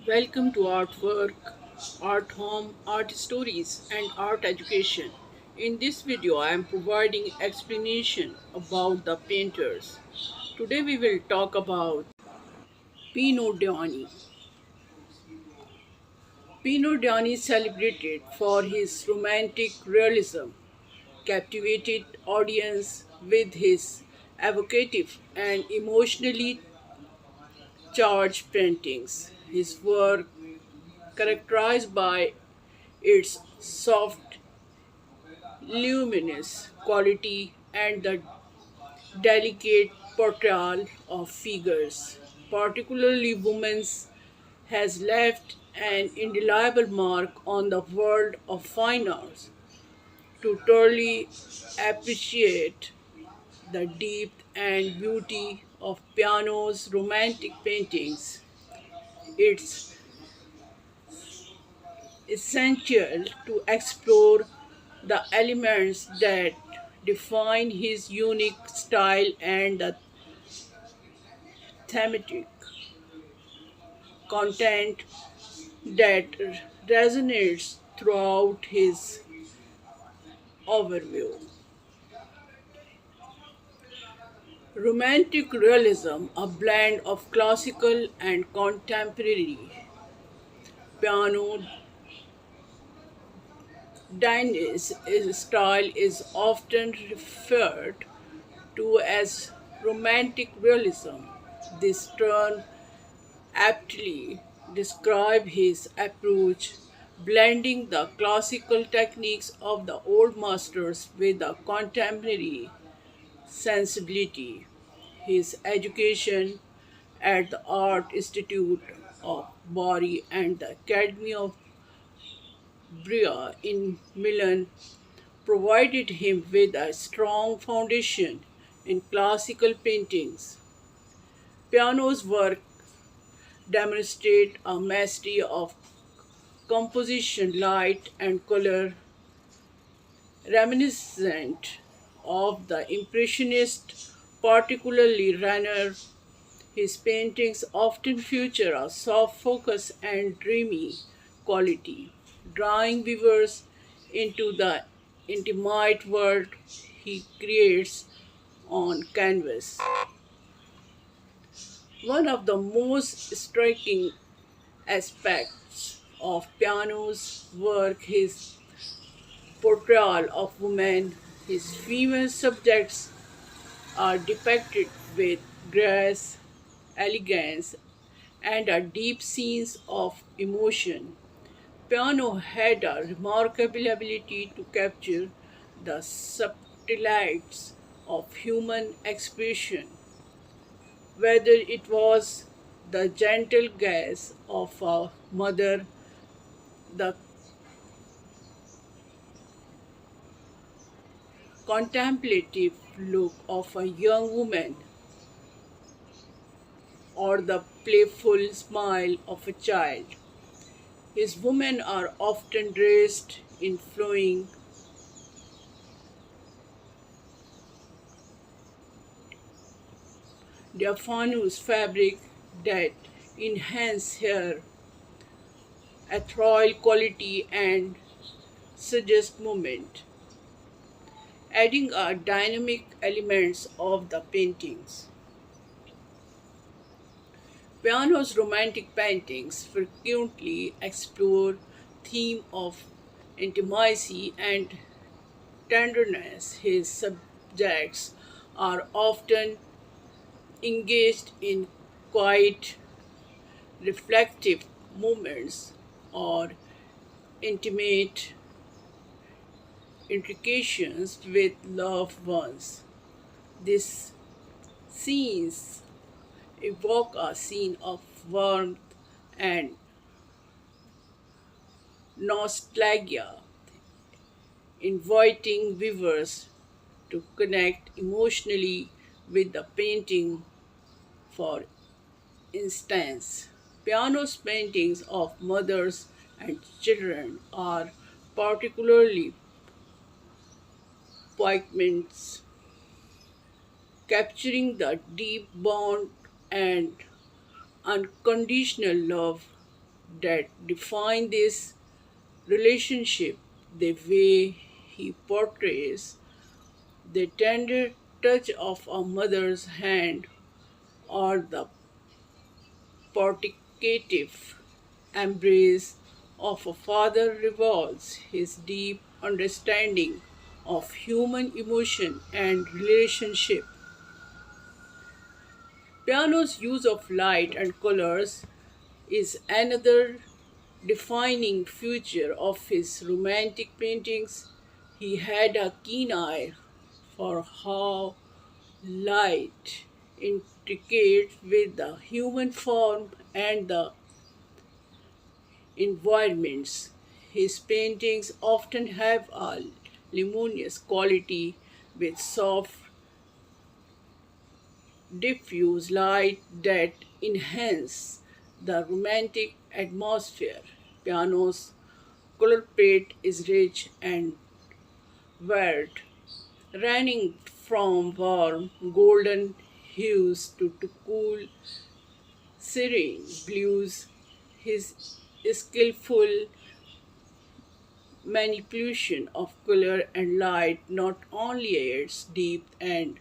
Welcome to Artwork, Art Home, Art Stories, and Art Education. In this video, I am providing explanation about the painters. Today we will talk about Pino Dani. Pino Dani is celebrated for his romantic realism, captivated audience with his evocative and emotionally charged paintings. His work, characterized by its soft luminous quality and the delicate portrayal of figures, particularly women's, has left an indelible mark on the world of fine arts. To truly appreciate the depth and beauty of Piano's romantic paintings, it's essential to explore the elements that define his unique style and the thematic content that resonates throughout his overview. Romantic realism, a blend of classical and contemporary piano Dines' style is often referred to as romantic realism. This term aptly describes his approach, blending the classical techniques of the old masters with the contemporary sensibility. His education at the Art Institute of Bari and the Academy of Bria in Milan provided him with a strong foundation in classical paintings. Piano's work demonstrate a mastery of composition, light, and color, reminiscent of the Impressionist, particularly Renoir. His paintings often feature a soft focus and dreamy quality, drawing viewers into the intimate world he creates on canvas. One of the most striking aspects of Piano's work is portrayal of women. His female subjects are depicted with grace, elegance, and a deep sense of emotion. Piano had a remarkable ability to capture the subtleties of human expression, whether it was the gentle gaze of a mother, the contemplative look of a young woman, or the playful smile of a child. His women are often dressed in flowing diaphanous fabric that enhance her ethereal quality and suggest movement, adding a dynamic elements of the paintings. Piano's romantic paintings frequently explore theme of intimacy and tenderness. His subjects are often engaged in quiet, reflective moments or intimate interactions with loved ones. These scenes evoke a scene of warmth and nostalgia, inviting viewers to connect emotionally with the painting. For instance, Piano's paintings of mothers and children are particularly poignant, capturing the deep bond and unconditional love that define this relationship, the way he portrays the tender touch of a mother's hand or the protective embrace of a father reveals his deep understanding of human emotion and relationship. Piano's use of light and colors is another defining feature of his romantic paintings. He had a keen eye for how light integrates with the human form and the environments. His paintings often have a luminous quality with soft, diffuse light that enhance the romantic atmosphere. Piano's color palette is rich and varied, ranging from warm golden hues to cool serene blues. His skillful manipulation of color and light not only adds depth and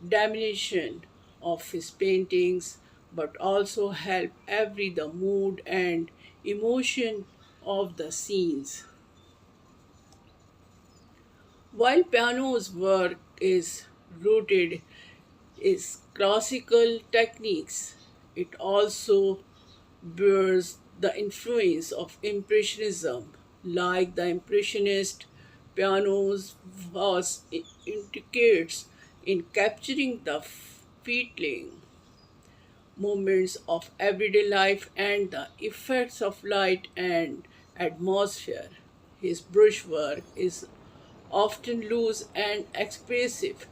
dimension of his paintings but also help every the mood and emotion of the scenes. While Piano's work is rooted in classical techniques, it also bears the influence of Impressionism. Like the Impressionist, Piano's was intricate in capturing the fleeting moments of everyday life and the effects of light and atmosphere. His brushwork is often loose and expressive,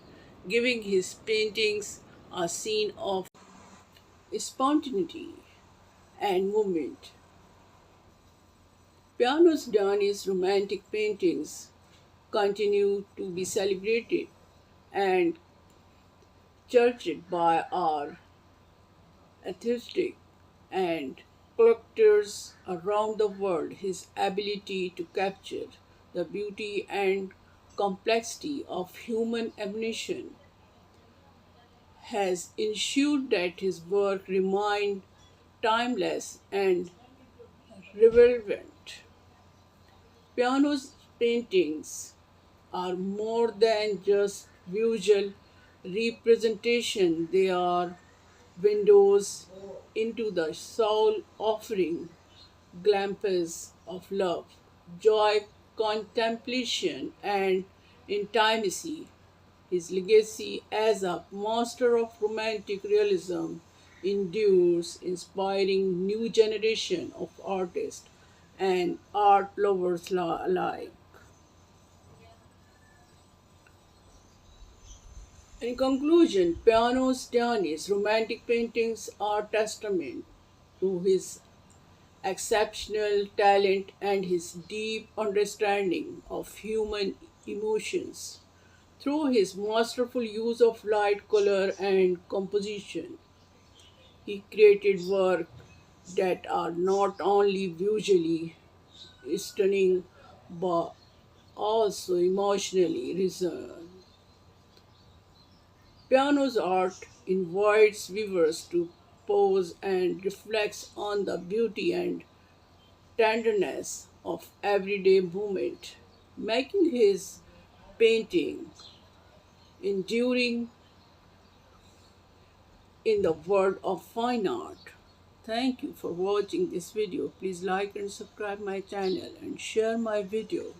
giving his paintings a scene of spontaneity and movement. Piano's Dani's romantic paintings continue to be celebrated and cherished by our aesthetic and collectors around the world. His ability to capture the beauty and complexity of human emotion has ensured that his work remained timeless and relevant. Piano's paintings are more than just visual representation, they are windows into the soul, offering glimpses of love, joy, contemplation, and intimacy. His legacy as a master of romantic realism endures, inspiring new generation of artists and art lovers alike. In conclusion, Piano Stiani's romantic paintings are testament to his exceptional talent and his deep understanding of human emotions. Through his masterful use of light, color, and composition, he created work that are not only visually stunning but also emotionally resonant. Piano's art invites viewers to pause and reflect on the beauty and tenderness of everyday moment, making his painting enduring in the world of fine art. Thank you for watching this video. Please like and subscribe my channel and share my video.